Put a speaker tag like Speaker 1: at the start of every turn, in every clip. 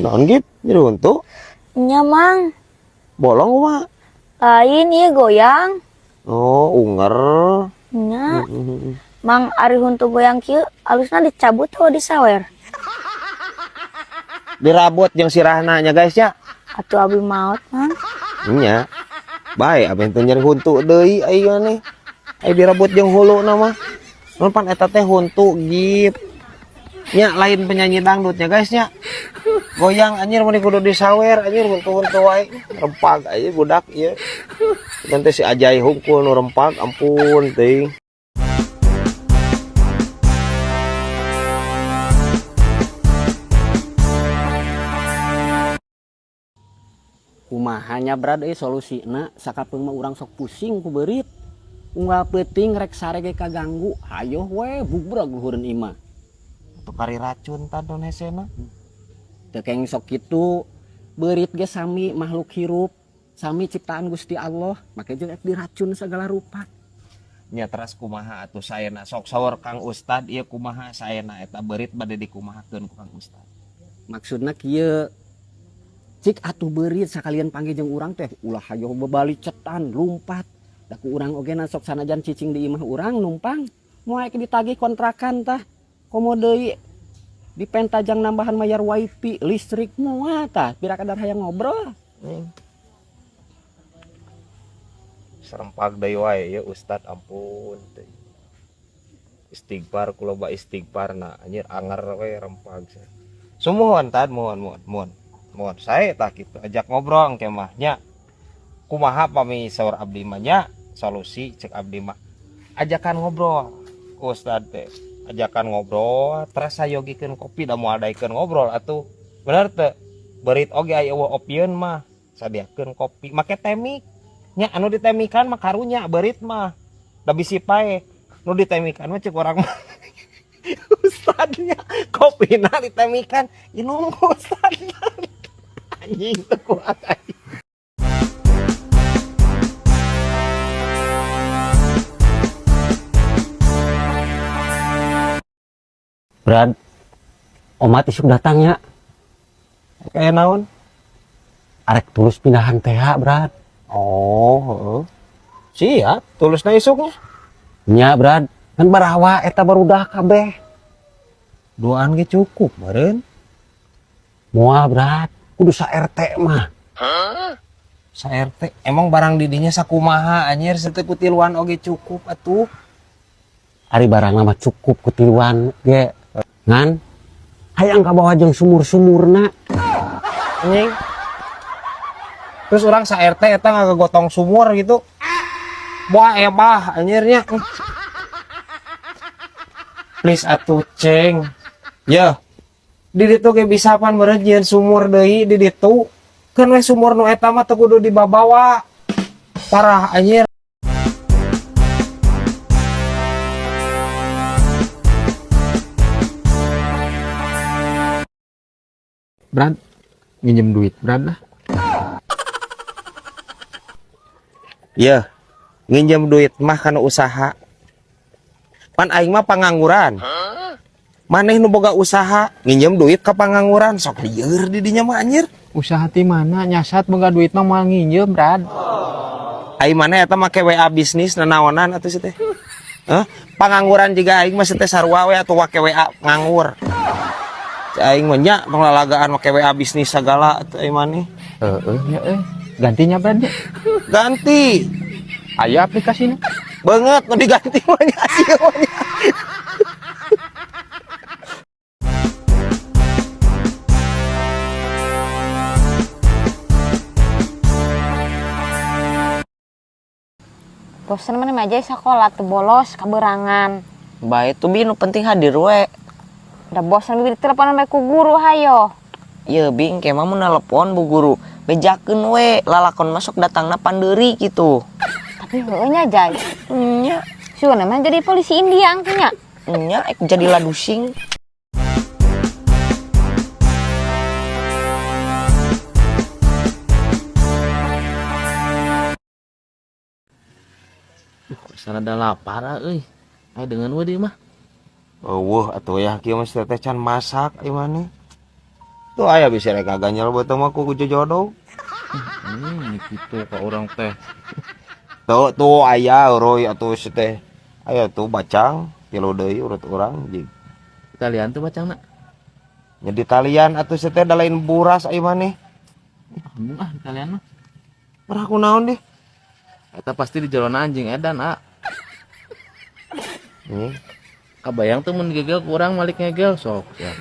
Speaker 1: Naon gip? Jadi untuk
Speaker 2: Nya mang,
Speaker 1: bolong mah.
Speaker 2: lain ieu goyang.
Speaker 1: Oh, unger.
Speaker 2: Nya, mang ari huntu goyang kieu alusna dicabut atau disawer?
Speaker 1: Dirabot jeung sirahna nya guys ya.
Speaker 2: Atuh abi maot mang.
Speaker 1: Nya. Bae abis teh nyari huntu deui aya nih. Aya dirabot jeung huluna mah. Mun pan eta teh huntu gip. Nya lain penyanyi dangdutnya guys nya. Goyang anjir mun kudu disawer anjir huntu-huntu wae. Rempag aja budak ieu. Nanti si Ajay hungkul nu rempag ampun teuing.
Speaker 3: Kumahanya brad solusina sakapeung mah urang sok pusing ku beurit. Unggal peuting rek sarege kaganggu, hayo we bubrag luhureun imah.
Speaker 1: Atuh kari racun tadon hesena.
Speaker 3: Teu keng sok kitu, beurit ge sami makhluk hirup, sami ciptaan Gusti Allah, make jeung rek diracun segala rupa.
Speaker 1: Nya teras kumaha atuh saena sok saur Kang Ustad ieu kumaha saena eta beurit bade dikumahakeun ku Kang Ustad.
Speaker 3: Maksudna kieu cik atuh beurit sakalian panggil jeung urang teh ulah hayo bebali cetan lumpat. Da ku urang oge na sok sanajan cicing di imah urang numpang moal ditagih kontrakan tah komo deui dipentajang nambahan mayar wifi listrik moal tah pira kadar hayang ngobrol.
Speaker 1: Serempag deui wae ya Ustad ampun teh. Istighfar kuloba istighfarna anjir anger we rempag. Sumuhun tad mohon sae tah kitu ajak ngobrol engke mah nya. Kumaha pami saur abdi mah nya solusi cek abdi mah. Ajakan ngobrol Ustad teh. Ajakan ngobrol terasa yogikeun kopi da moal daekeun ngobrol atuh. Bener teu? Beurit oge aya eueuh opieun mah sadiakeun kopi make temik. Nya anu ditemikan mah karunya beurit mah. Da bisi pae. Nu ditemikan mah cek urang mah. Ustadnya kopina ditemikan inung Ustadnya. Anjing teu kuat anjing.
Speaker 3: Brad, omat isuk datangnya.
Speaker 1: Kayak naon?
Speaker 3: Arek tulus pindahan TH, Brad.
Speaker 1: Oh, siap. Tulisna isuknya.
Speaker 3: Nya, Brad. Kan barawa eta barudah kabeh.
Speaker 1: Doaan ge cukup, meureun.
Speaker 3: Moal, Brad. Kudu sa RT mah.
Speaker 1: Sa RT emang barang didinya sakumaha anjir seteu kutiluan oge cukup atuh.
Speaker 3: Ari barang mah cukup kutiluan ge. Ngan hayang ka bawah jeung sumur-sumurna.
Speaker 1: Anjing. Terus orang sa RT eta ngagotong sumur gitu. Moal ebah anjirnya. Please atuh ceng. Ya. Di ditu ge bisa pan meureun jieun sumur deui di ditu. Kan we sumur nu eta mah teu kudu dibawa. Parah anjir.
Speaker 4: Brad, minjem duit Brad lah.
Speaker 1: Ya, nginjem duit mah kana usaha. Pan aing mah pangangguran. Maneh nu boga usaha, nginjem duit ka pangangguran, sok lieur di dinya mah anjir.
Speaker 4: Usaha ti mana nyasat boga duit mah moal nginjem Brad.
Speaker 1: Aing maneh eta make WA bisnis nanaonan atuh teh. Pangangguran juga aing mah teh sarua we atuh wake WA nganggur. Aing mah nya penglalagaan make WA bisnis sagala atuh aing maneh.
Speaker 4: Gantinya Brad.
Speaker 1: Ganti.
Speaker 4: Aya aplikasinya.
Speaker 1: Banget nu diganti mah nya sia mah nya.
Speaker 2: Bosan mana aja sekolah tuh bolos kaberangan.
Speaker 5: Bae tuh bi nu penting hadir we.
Speaker 2: Udah bosan bibir teleponan bae ku guru hayo.
Speaker 5: Ieu bing kemah mun nelpon bu guru. Bejakeun we lalakon masuk datangna pandeuri gitu.
Speaker 2: Tapi heueuh nya Jay.
Speaker 5: Nya,
Speaker 2: Suana mah jadi polisi India angkanya.
Speaker 5: nya ek jadi ladusing.
Speaker 6: Sana ada lapar euy. Aya dengan we dieu mah.
Speaker 1: Eueuh atuh ya kieu mah teh can masak ieu maneh. Tuh aya bisa rek ganyal buat mah ku jodoh.
Speaker 6: Gitu ka orang teh.
Speaker 1: Tuh aya roy atuh si teh. Aya tuh bacang kilo deui urut urang jeung.
Speaker 6: Kalian tuh bacangna.
Speaker 1: Nya di talian atuh si teh da lain buras ai maneh.
Speaker 6: Ambung kalian mah.
Speaker 1: Marah kunaon deh.
Speaker 6: Eta pasti di jalan anjing edan
Speaker 1: Nih,
Speaker 6: Kabayang tuh mun gegel kurang malik ngegel sok ya.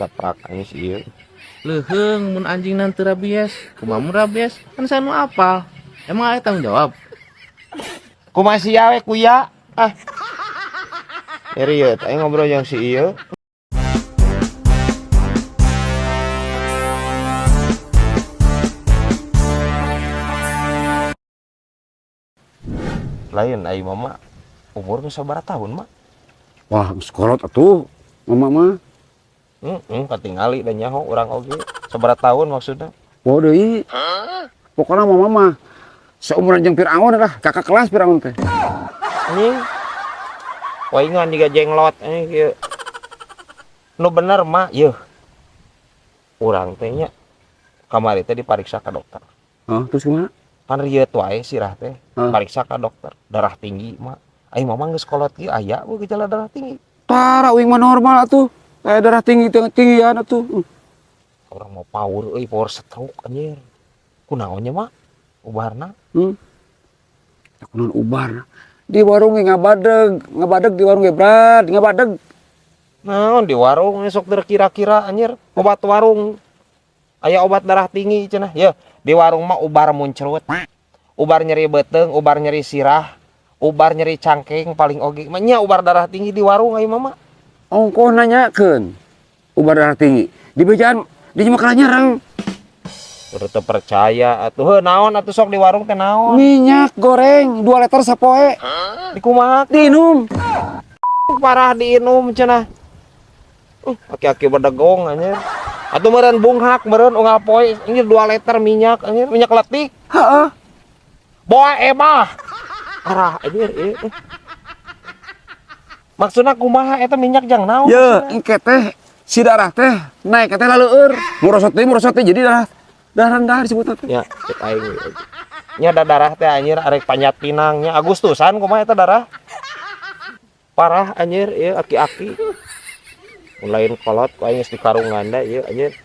Speaker 1: caprak aya si ieu.
Speaker 6: Leuheung mun anjing nanti rabies, kumaha mun rabies? Kan saya nu apal. Emang aya tanggung jawab.
Speaker 1: Kumaha sia we kuya? Ah. Serius, ayo ngobrol yang si ieu. Lain ai mama umur geus sabaraha tahun mah?
Speaker 3: Wah, sekolot atuh, mama mah.
Speaker 1: Katingali dan nyaho urang oge. Sabaraha tahun maksudna?
Speaker 3: Oh deui. Pokoknya mama mah seumuran jeung Firaun lah, kakak kelas Firaun teh.
Speaker 1: Anjing. Waingan juga jenglot kieu. Nu bener mah yeuh. Urang teh nya kamari teh dipariksa ka dokter.
Speaker 3: Oh, terus kumaha?
Speaker 1: Kan rieut wae sirah teh. Pariksa ka dokter. Darah tinggi mah. Ai mama geus kolot ieu aya we gejala darah tinggi.
Speaker 3: Tara uing mah normal atuh. Kayak darah tinggian atuh.
Speaker 1: Orang mau power stroke anjir. Kunaonnya mah? Ubarna.
Speaker 3: Kunaon ubar. Di warung ngabadeg di warung ge brad, ngabadeg.
Speaker 1: Naon di warung sok kira-kira anjir. Obat warung. Aya obat darah tinggi cenah. Ya, di warung mah ubar muncrut. Ubar nyeri beuteung, ubar nyeri sirah, ubar nyeri cangkeng paling oge. Nya ubar darah tinggi di warung ai mama.
Speaker 3: Ongkoh nanyakeun. Ubar darah tinggi. Di bejaan di makalah nyerang.
Speaker 1: Udah percaya atuh. Heuh naon atuh sok di warung teh naon?
Speaker 3: Minyak goreng 2 liter sapoe.
Speaker 1: Dikumaha?
Speaker 3: Diinum.
Speaker 1: Parah diinum cenah. Aki-aki bedegong anjir. Atuh meureun bunghak meureun unggal poe anjir 2 liter minyak anjir, minyak letik.
Speaker 3: Heeh.
Speaker 1: Boa emah. Arah anjir ieu. Maksudna kumaha eta minyak jang naon?
Speaker 3: Ya, engke teh si darah teh naik teh laleueur. Murosot teh jadi darah rendah disebutna teh.
Speaker 1: Ya, cek aing. Nya da darah teh anjir arek panjat pinangnya Agustusan kumaha eta darah? Parah anjir ieu aki-aki. Lain kolot ku aing geus di karunganda ieu anjir.